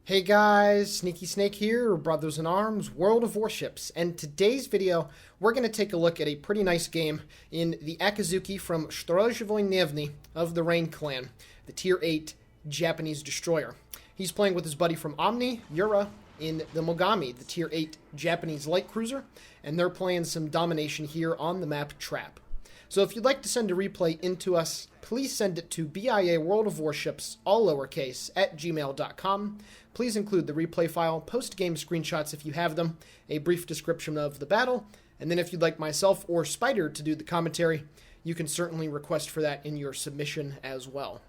Hey guys, Sneaky Snake here, Brothers in Arms, World of Warships, and today's video we're going to take a look at a pretty nice game in the Akizuki from Storo of the Rain Clan, the Tier 8 Japanese destroyer. He's playing with his buddy from Omni, Yura, in the Mogami, the Tier 8 Japanese light cruiser, and they're playing some domination here on the map Trap. So if you'd like to send a replay into us, please send it to BIAworldofwarships, all lowercase, at gmail.com. Please include the replay file, post-game screenshots if you have them, a brief description of the battle, and then if you'd like myself or Spider to do the commentary, you can certainly request for that in your submission as well.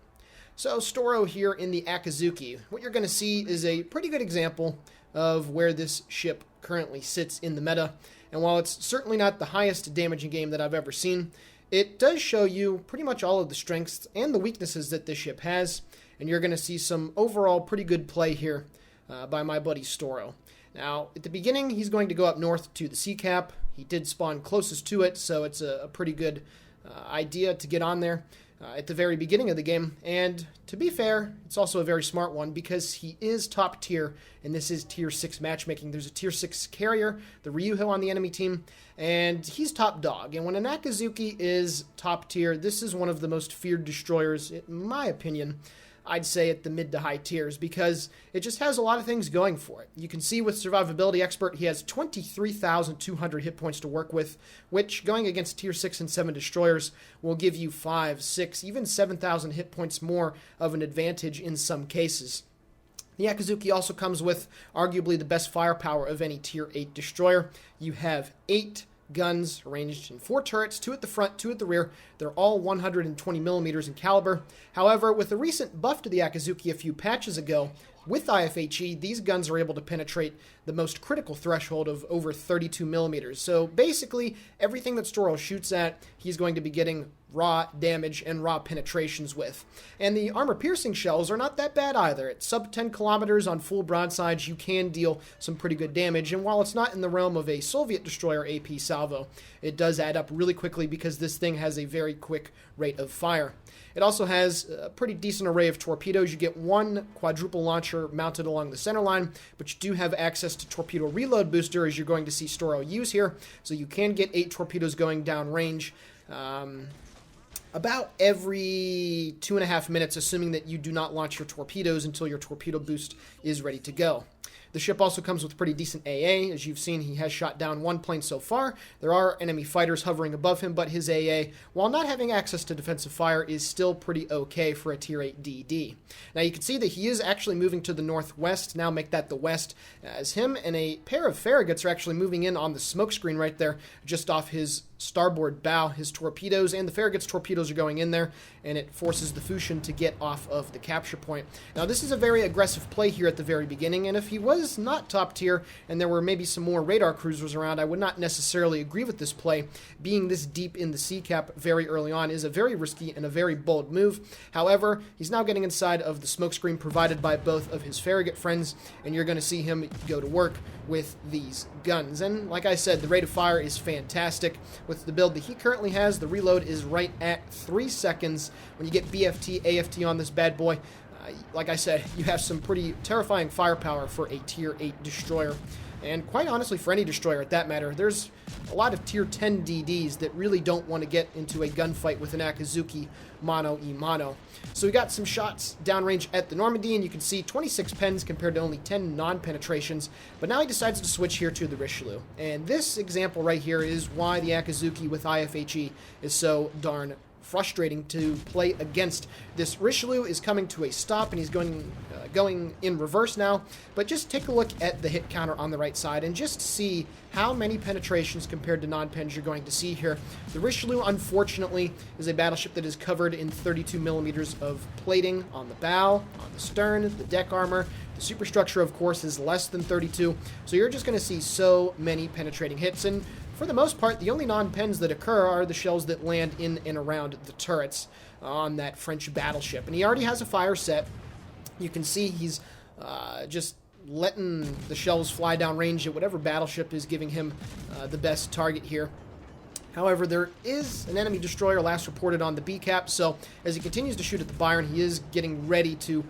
So Storo here in the Akizuki. What you're going to see is a pretty good example of where this ship currently sits in the meta, and while it's certainly not the highest damaging game that I've ever seen, it does show you pretty much all of the strengths and the weaknesses that this ship has, and you're going to see some overall pretty good play here by my buddy Storo. Now, at the beginning, he's going to go up north to the sea cap. He did spawn closest to it, so it's a pretty good idea to get on there at the very beginning of the game. And to be fair, it's also a very smart one because he is top tier, and this is tier 6 matchmaking. There's a tier 6 carrier, the Ryuho, on the enemy team, and he's top dog. And when an Akizuki is top tier, this is one of the most feared destroyers, in my opinion. I'd say at the mid to high tiers, because it just has a lot of things going for it. You can see with Survivability Expert, he has 23,200 hit points to work with, which going against tier 6 and 7 destroyers will give you 5, 6, even 7,000 hit points more of an advantage in some cases. The Akizuki also comes with arguably the best firepower of any tier 8 destroyer. You have 8 guns arranged in 4 turrets, 2 at the front, 2 at the rear. They're all 120 millimeters in caliber. However, with a recent buff to the Akizuki a few patches ago, with IFHE, these guns are able to penetrate the most critical threshold of over 32 millimeters. So basically, everything that Storo shoots at, he's going to be getting raw damage and raw penetrations with. And the armor-piercing shells are not that bad either. At sub 10 kilometers on full broadsides, you can deal some pretty good damage. And while it's not in the realm of a Soviet destroyer AP salvo, it does add up really quickly because this thing has a very quick rate of fire. It also has a pretty decent array of torpedoes. You get 1 quadruple launcher mounted along the center line, but you do have access to torpedo reload booster, as you're going to see Storo use here. So you can get 8 torpedoes going down range about every 2.5 minutes, assuming that you do not launch your torpedoes until your torpedo boost is ready to go. The ship also comes with pretty decent AA. As you've seen, he has shot down 1 plane so far. There are enemy fighters hovering above him, but his AA, while not having access to defensive fire, is still pretty okay for a tier 8 DD. Now you can see that he is actually moving to the northwest, now make that the west, as him and a pair of Farragut's are actually moving in on the smoke screen right there, just off his starboard bow. His torpedoes and the Farragut's torpedoes are going in there, and it forces the Fusion to get off of the capture point. Now this is a very aggressive play here at the very beginning, and if he was not top tier and there were maybe some more radar cruisers around, I would not necessarily agree with this play. Being this deep in the sea cap very early on is a very risky and a very bold move. However, he's now getting inside of the smoke screen provided by both of his Farragut friends, and you're going to see him go to work with these guns. And like I said, the rate of fire is fantastic. With the build that he currently has, the reload is right at 3 seconds. When you get BFT, AFT on this bad boy, like I said, you have some pretty terrifying firepower for a tier 8 destroyer. And quite honestly, for any destroyer at that matter, there's a lot of tier 10 DDs that really don't want to get into a gunfight with an Akizuki mano-a-mano. So we got some shots downrange at the Normandy, and you can see 26 pens compared to only 10 non-penetrations. But now he decides to switch here to the Richelieu. And this example right here is why the Akizuki with IFHE is so darn frustrating to play against. This Richelieu is coming to a stop, and he's going in reverse now, but just take a look at the hit counter on the right side and just see how many penetrations compared to non-pens you're going to see here. The Richelieu, unfortunately, is a battleship that is covered in 32 millimeters of plating on the bow, on the stern, the deck armor. The superstructure, of course, is less than 32, so you're just going to see so many penetrating hits, and for the most part, the only non-pens that occur are the shells that land in and around the turrets on that French battleship. And he already has a fire set. You can see he's just letting the shells fly down range at whatever battleship is giving him the best target here. However, there is an enemy destroyer last reported on the B cap, so as he continues to shoot at the Byron, he is getting ready to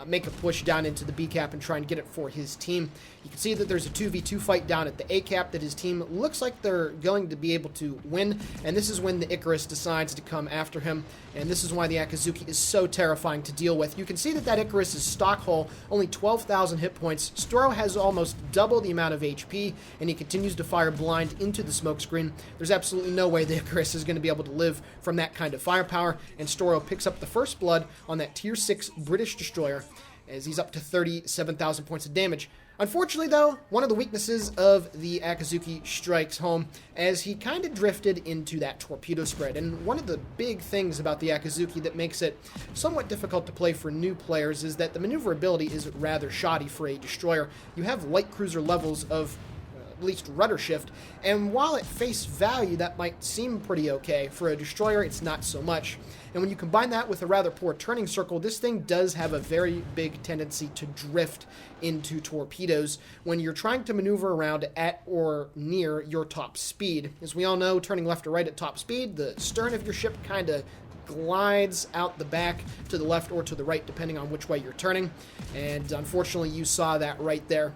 make a push down into the B cap and try and get it for his team. You can see that there's a 2v2 fight down at the A cap that his team looks like they're going to be able to win, and this is when the Icarus decides to come after him, and this is why the Akizuki is so terrifying to deal with. You can see that Icarus is stock hull, only 12,000 hit points. Storo has almost double the amount of HP, and he continues to fire blind into the smoke screen. There's absolutely no way the Icarus is going to be able to live from that kind of firepower, and Storo picks up the first blood on that tier 6 British destroyer as he's up to 37,000 points of damage. Unfortunately, though, one of the weaknesses of the Akizuki strikes home as he kind of drifted into that torpedo spread. And one of the big things about the Akizuki that makes it somewhat difficult to play for new players is that the maneuverability is rather shoddy for a destroyer. You have light cruiser levels of at least rudder shift, and while at face value that might seem pretty okay, for a destroyer it's not so much. And when you combine that with a rather poor turning circle, this thing does have a very big tendency to drift into torpedoes when you're trying to maneuver around at or near your top speed. As we all know, turning left or right at top speed, the stern of your ship kind of glides out the back to the left or to the right depending on which way you're turning, and unfortunately you saw that right there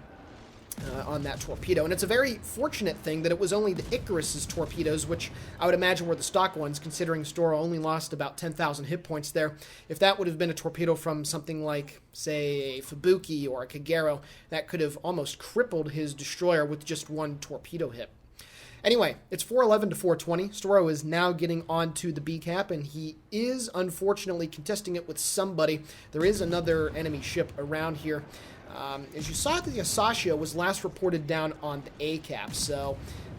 on that torpedo. And it's a very fortunate thing that it was only the Icarus's torpedoes, which I would imagine were the stock ones, considering Storo only lost about 10,000 hit points there. If that would have been a torpedo from something like, say, a Fubuki or a Kagero, that could have almost crippled his destroyer with just one torpedo hit. Anyway, it's 411 to 420. Storo is now getting onto the B cap, and he is unfortunately contesting it with somebody. There is another enemy ship around here. As you saw, the Asashio was last reported down on the A cap, so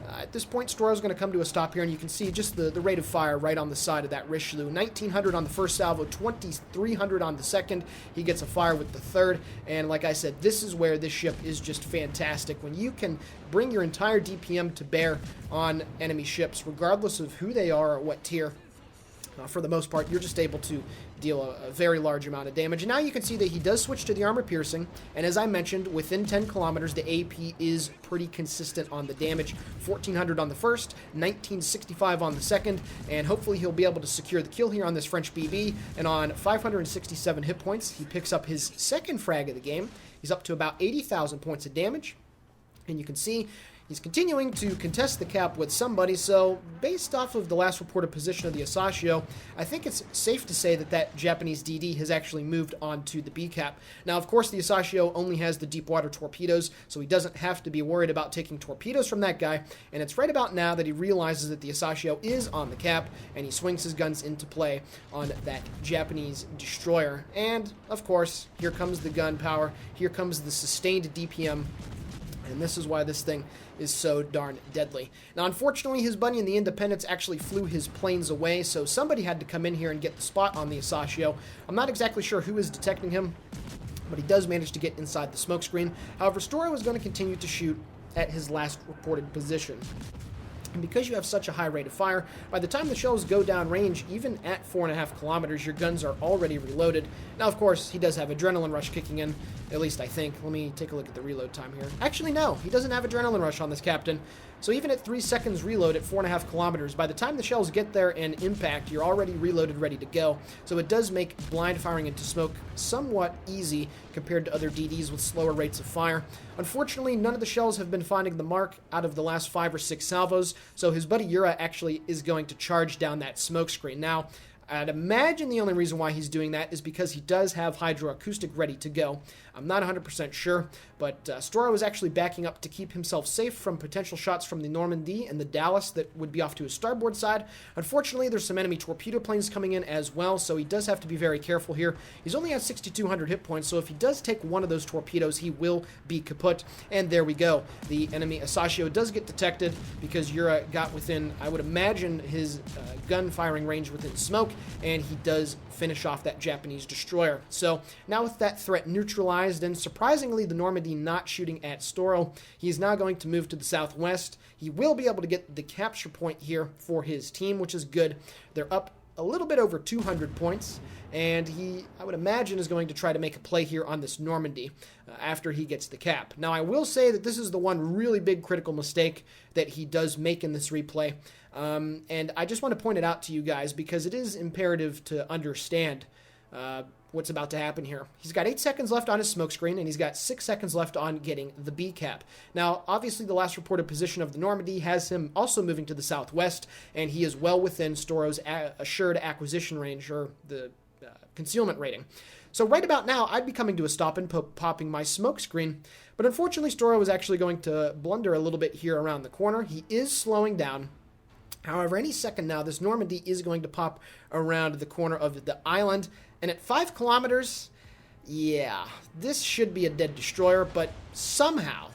at this point Storo's going to come to a stop here, and you can see just the rate of fire right on the side of that Richelieu. 1,900 on the first salvo, 2,300 on the second. He gets a fire with the third, and like I said, this is where this ship is just fantastic. When you can bring your entire DPM to bear on enemy ships, regardless of who they are or what tier, for the most part, you're just able to deal a very large amount of damage. And now you can see that he does switch to the armor piercing, and as I mentioned, within 10 kilometers, the AP is pretty consistent on the damage. 1,400 on the first, 1,965 on the second, and hopefully he'll be able to secure the kill here on this French BB, and on 567 hit points, he picks up his second frag of the game. He's up to about 80,000 points of damage, and you can see he's continuing to contest the cap with somebody, so based off of the last reported position of the Asashio, I think it's safe to say that that Japanese DD has actually moved on to the B cap. Now, of course, the Asashio only has the deep water torpedoes, so he doesn't have to be worried about taking torpedoes from that guy, and it's right about now that he realizes that the Asashio is on the cap, and he swings his guns into play on that Japanese destroyer. And, of course, here comes the gun power, here comes the sustained DPM, and this is why this thing is so darn deadly. Now, unfortunately, his buddy in the Independence actually flew his planes away, so somebody had to come in here and get the spot on the Asashio. I'm not exactly sure who is detecting him, but he does manage to get inside the smokescreen. However, Storo is going to continue to shoot at his last reported position. And because you have such a high rate of fire, by the time the shells go down range, even at 4.5 kilometers, your guns are already reloaded. Now, of course, he does have adrenaline rush kicking in, at least I think. Let me take a look at the reload time here. Actually, no, he doesn't have adrenaline rush on this captain. So even at 3 seconds reload at 4.5 kilometers, by the time the shells get there and impact, you're already reloaded, ready to go. So it does make blind firing into smoke somewhat easy compared to other DDs with slower rates of fire. Unfortunately, none of the shells have been finding the mark out of the last 5 or 6 salvos, so his buddy Yura actually is going to charge down that smoke screen. Now, I'd imagine the only reason why he's doing that is because he does have hydroacoustic ready to go. I'm not 100% sure, but Storo is actually backing up to keep himself safe from potential shots from the Normandy and the Dallas that would be off to his starboard side. Unfortunately, there's some enemy torpedo planes coming in as well, so he does have to be very careful here. He's only at 6,200 hit points, so if he does take one of those torpedoes, he will be kaput. And there we go. The enemy Asashio does get detected because Yura got within, I would imagine, his gun firing range within smoke, and he does finish off that Japanese destroyer. So now with that threat neutralized, and surprisingly the Normandy not shooting at Storo, he's now going to move to the southwest. He will be able to get the capture point here for his team, which is good. They're up a little bit over 200 points, and he, I would imagine, is going to try to make a play here on this Normandy after he gets the cap. Now, I will say that this is the one really big critical mistake that he does make in this replay, and I just want to point it out to you guys because it is imperative to understand what's about to happen here. He's got 8 seconds left on his smoke screen, and he's got 6 seconds left on getting the B cap. Now, obviously, the last reported position of the Normandy has him also moving to the southwest, and he is well within Storo's assured acquisition range, or the concealment rating. So right about now, I'd be coming to a stop and popping my smoke screen, but unfortunately, Storo is actually going to blunder a little bit here around the corner. He is slowing down. However, any second now, this Normandy is going to pop around the corner of the island. And at 5 kilometers, yeah, this should be a dead destroyer. But somehow,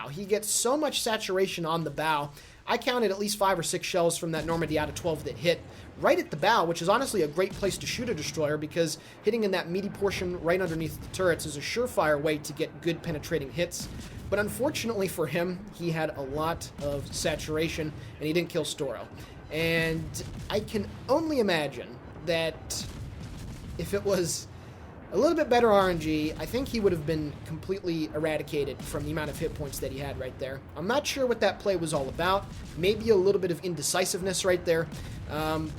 he gets so much saturation on the bow. I counted at least 5 or 6 shells from that Normandy out of 12 that hit right at the bow, which is honestly a great place to shoot a destroyer because hitting in that meaty portion right underneath the turrets is a surefire way to get good penetrating hits. But unfortunately for him, he had a lot of saturation, and he didn't kill Storo. And I can only imagine that if it was a little bit better RNG, I think he would have been completely eradicated from the amount of hit points that he had right there. I'm not sure what that play was all about. Maybe a little bit of indecisiveness right there.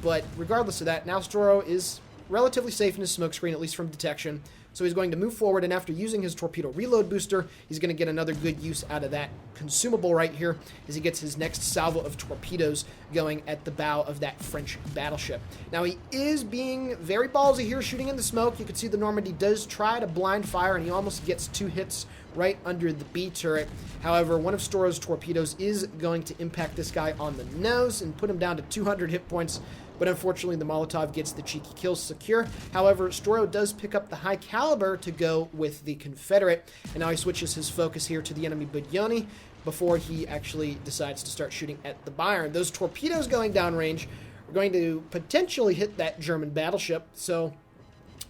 But regardless of that, now Storo is relatively safe in his smoke screen, at least from detection. So he's going to move forward, and after using his torpedo reload booster, he's going to get another good use out of that consumable right here as he gets his next salvo of torpedoes going at the bow of that French battleship. Now, he is being very ballsy here, shooting in the smoke. You can see the Normandy does try to blind fire, and he almost gets 2 hits right under the B turret. However, one of Storo's torpedoes is going to impact this guy on the nose and put him down to 200 hit points. But unfortunately, the Molotov gets the cheeky kill secure. However, Storo does pick up the high caliber to go with the Confederate, and now he switches his focus here to the enemy Budyoni before he actually decides to start shooting at the Bayern. Those torpedoes going downrange are going to potentially hit that German battleship, so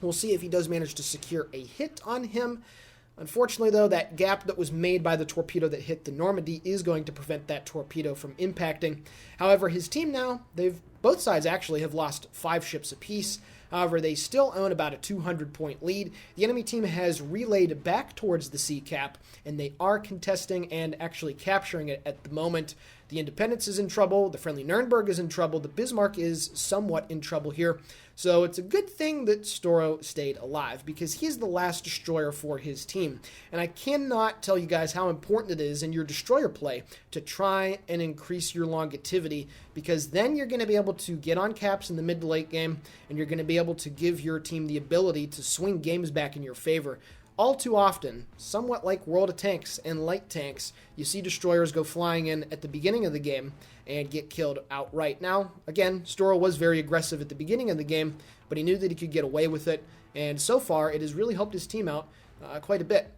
we'll see if he does manage to secure a hit on him. Unfortunately, though, that gap that was made by the torpedo that hit the Normandy is going to prevent that torpedo from impacting. However, his team now, both sides actually have lost 5 ships apiece. However, they still own about a 200-point lead. The enemy team has relayed back towards the sea cap, and they are contesting and actually capturing it at the moment. The Independence is in trouble. The friendly Nuremberg is in trouble. The Bismarck is somewhat in trouble here. So it's a good thing that Storo stayed alive because he's the last destroyer for his team. And I cannot tell you guys how important it is in your destroyer play to try and increase your longevity, because then you're going to be able to get on caps in the mid to late game, and you're going to be able to give your team the ability to swing games back in your favor. All too often, somewhat like World of Tanks and Light Tanks, you see destroyers go flying in at the beginning of the game and get killed outright. Now, again, Storo was very aggressive at the beginning of the game, but he knew that he could get away with it, and so far it has really helped his team out quite a bit.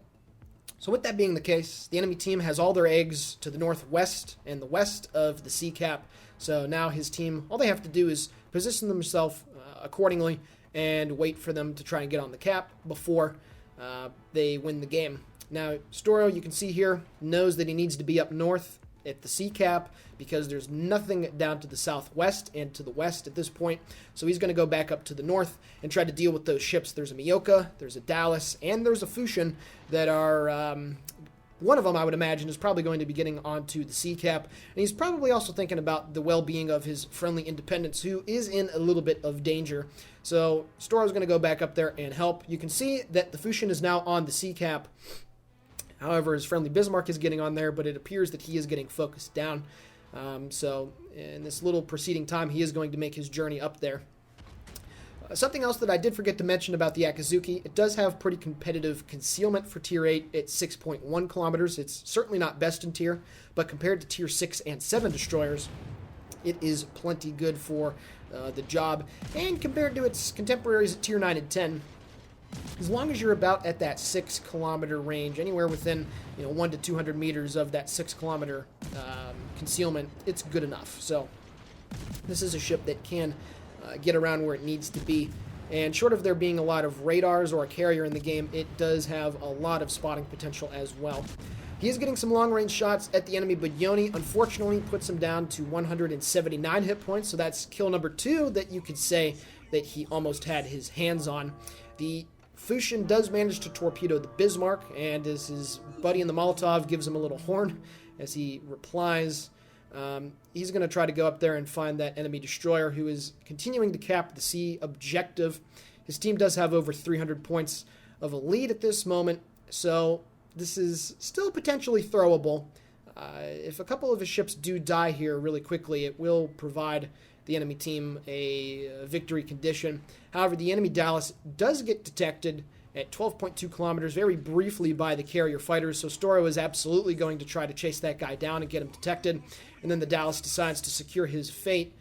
So with that being the case, the enemy team has all their eggs to the northwest and the west of the sea cap, so now his team, all they have to do is position themselves accordingly and wait for them to try and get on the cap before they win the game. Now, Storo, you can see here, knows that he needs to be up north at the sea cap because there's nothing down to the southwest and to the west at this point. So he's going to go back up to the north and try to deal with those ships. There's a Mioka, there's a Dallas, and there's a Fusion that are... one of them, I would imagine, is probably going to be getting onto the sea cap. And he's probably also thinking about the well-being of his friendly Independence, who is in a little bit of danger. So Storo's going to go back up there and help. You can see that the Fusion is now on the sea cap. However, his friendly Bismarck is getting on there, but it appears that he is getting focused down. So in this little preceding time, he is going to make his journey up there. Something else that I did forget to mention about the Akizuki, it does have pretty competitive concealment for Tier 8 at 6.1 kilometers. It's certainly not best in tier, but compared to Tier 6 and 7 destroyers, it is plenty good for the job. And compared to its contemporaries at Tier 9 and 10, as long as you're about at that 6 kilometer range, anywhere within 1 to 200 meters of that 6 kilometer concealment, it's good enough. So this is a ship that can get around where it needs to be. And short of there being a lot of radars or a carrier in the game, it does have a lot of spotting potential as well. He is getting some long-range shots at the enemy, but Yoni unfortunately puts him down to 179 hit points, so that's kill number 2 that you could say that he almost had his hands on. The Fushin does manage to torpedo the Bismarck, and as his buddy in the Molotov gives him a little horn as he replies, he's going to try to go up there and find that enemy destroyer who is continuing to cap the C objective. His team does have over 300 points of a lead at this moment, so this is still potentially throwable. If a couple of his ships do die here really quickly, it will provide the enemy team a victory condition. However, the enemy Dallas does get detected at 12.2 kilometers very briefly by the carrier fighters, so Storo is absolutely going to try to chase that guy down and get him detected, and then the Dallas decides to secure his fate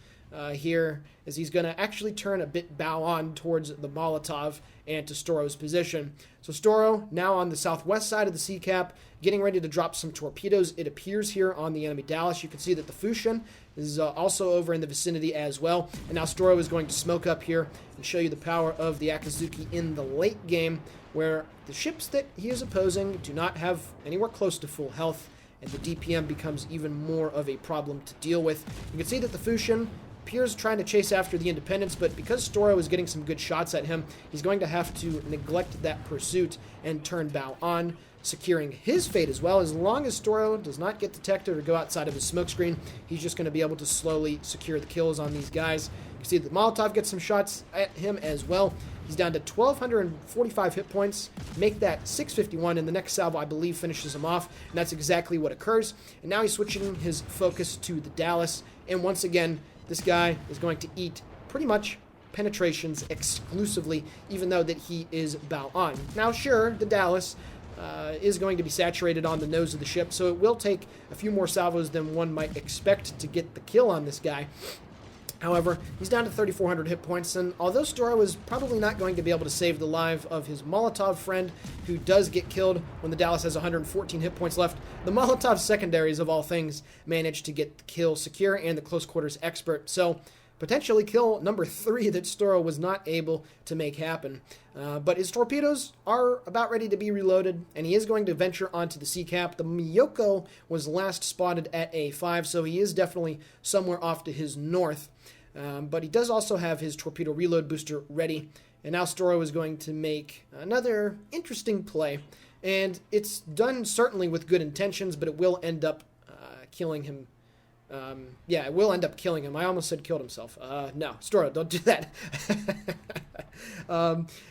here, as he's going to actually turn a bit bow on towards the Molotov and to Storo's position. So Storo, now on the southwest side of the sea cap, getting ready to drop some torpedoes, it appears, here on the enemy Dallas. You can see that the Fushin is also over in the vicinity as well. And now Storo is going to smoke up here and show you the power of the Akizuki in the late game, where the ships that he is opposing do not have anywhere close to full health, and the DPM becomes even more of a problem to deal with. You can see that the Fushin appears trying to chase after the Independence, but because Storo is getting some good shots at him, he's going to have to neglect that pursuit and turn bow on, securing his fate as well. As long as Storo does not get detected or go outside of his smokescreen, he's just going to be able to slowly secure the kills on these guys. You can see that the Molotov gets some shots at him as well. He's down to 1,245 hit points. Make that 651, and the next salvo, I believe, finishes him off, and that's exactly what occurs. And now he's switching his focus to the Dallas, and once again, this guy is going to eat pretty much penetrations exclusively, even though that he is bow on. Now, sure, the Dallas is going to be saturated on the nose of the ship, so it will take a few more salvos than one might expect to get the kill on this guy. However, he's down to 3,400 hit points, and although Storo is probably not going to be able to save the life of his Molotov friend, who does get killed when the Dallas has 114 hit points left, the Molotov secondaries, of all things, managed to get the kill secure and the close quarters expert. So, potentially kill number 3 that Storo was not able to make happen. But his torpedoes are about ready to be reloaded, and he is going to venture onto the sea cap. The Miyoko was last spotted at A5, so he is definitely somewhere off to his north. But he does also have his torpedo reload booster ready, and now Storo is going to make another interesting play, and it's done certainly with good intentions, but it will end up killing him. Yeah, it will end up killing him. I almost said killed himself. No, Storo, don't do that.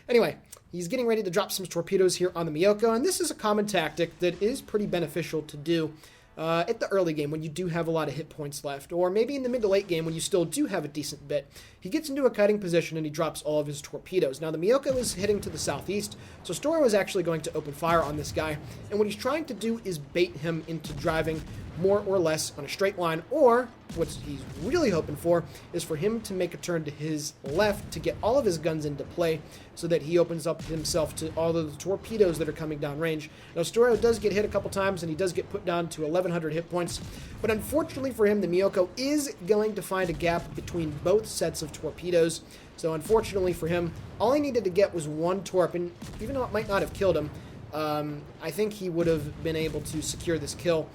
Anyway, he's getting ready to drop some torpedoes here on the Miyoko, and this is a common tactic that is pretty beneficial to do at the early game when you do have a lot of hit points left, or maybe in the mid to late game when you still do have a decent bit. He gets into a cutting position and he drops all of his torpedoes. Now the Miyoko is heading to the southeast, so Storo is actually going to open fire on this guy, and what he's trying to do is bait him into driving more or less on a straight line, or what he's really hoping for is for him to make a turn to his left to get all of his guns into play so that he opens up himself to all of the torpedoes that are coming down range. Now Storo does get hit a couple times and he does get put down to 1,100 hit points, but unfortunately for him, the Miyoko is going to find a gap between both sets of torpedoes. So unfortunately for him, all he needed to get was one torp, and even though it might not have killed him, I think he would have been able to secure this kill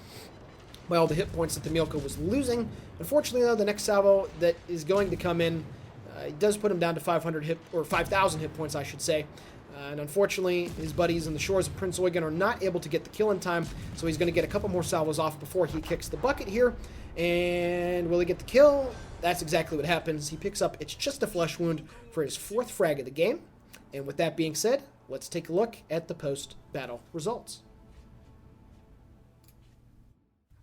by all the hit points that the Miyoko was losing. Unfortunately, though, the next salvo that is going to come in, it does put him down to 5,000 hit points, I should say. And unfortunately, his buddies in the shores of Prince Eugen are not able to get the kill in time, so he's going to get a couple more salvos off before he kicks the bucket here. And will he get the kill? That's exactly what happens. He picks up, it's just a flesh wound for his 4th frag of the game. And with that being said, let's take a look at the post-battle results.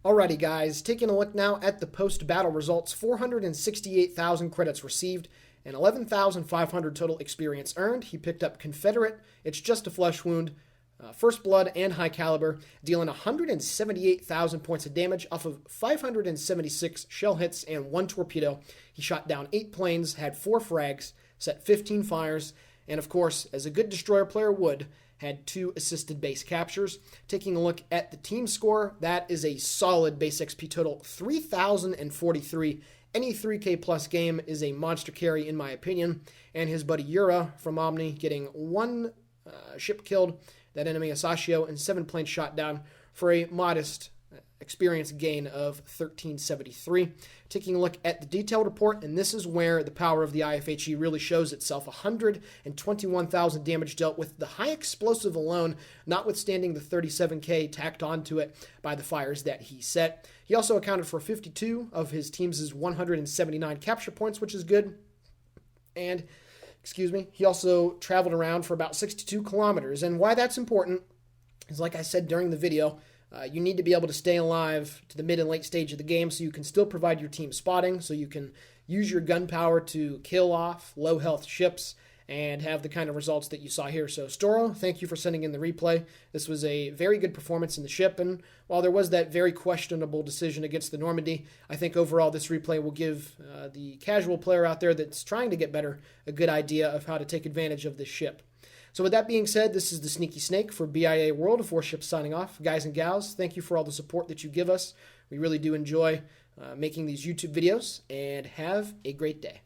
Alrighty guys, taking a look now at the post-battle results. 468,000 credits received and 11,500 total experience earned. He picked up Confederate, it's just a flesh wound, First Blood, and High Caliber, dealing 178,000 points of damage off of 576 shell hits and 1 torpedo. He shot down 8 planes, had 4 frags, set 15 fires, and of course, as a good destroyer player would, had 2 assisted base captures. Taking a look at the team score, that is a solid base XP total, 3,043. Any 3K plus game is a monster carry in my opinion. And his buddy Yura from Omni getting 1 ship killed, that enemy Asashio, and 7 planes shot down for a modest experience gain of 1373. Taking a look at the detailed report, and this is where the power of the IFHE really shows itself. 121,000 damage dealt with the high explosive alone, notwithstanding the 37k tacked onto it by the fires that he set. He also accounted for 52 of his team's 179 capture points, which is good. And, he also traveled around for about 62 kilometers. And why that's important is, like I said during the video, you need to be able to stay alive to the mid and late stage of the game so you can still provide your team spotting, so you can use your gun power to kill off low health ships and have the kind of results that you saw here. So Storo, thank you for sending in the replay. This was a very good performance in the ship, and while there was that very questionable decision against the Normandy, I think overall this replay will give the casual player out there that's trying to get better a good idea of how to take advantage of this ship. So with that being said, this is the Sneaky Snake for BIA World of Warships signing off. Guys and gals, thank you for all the support that you give us. We really do enjoy making these YouTube videos, and have a great day.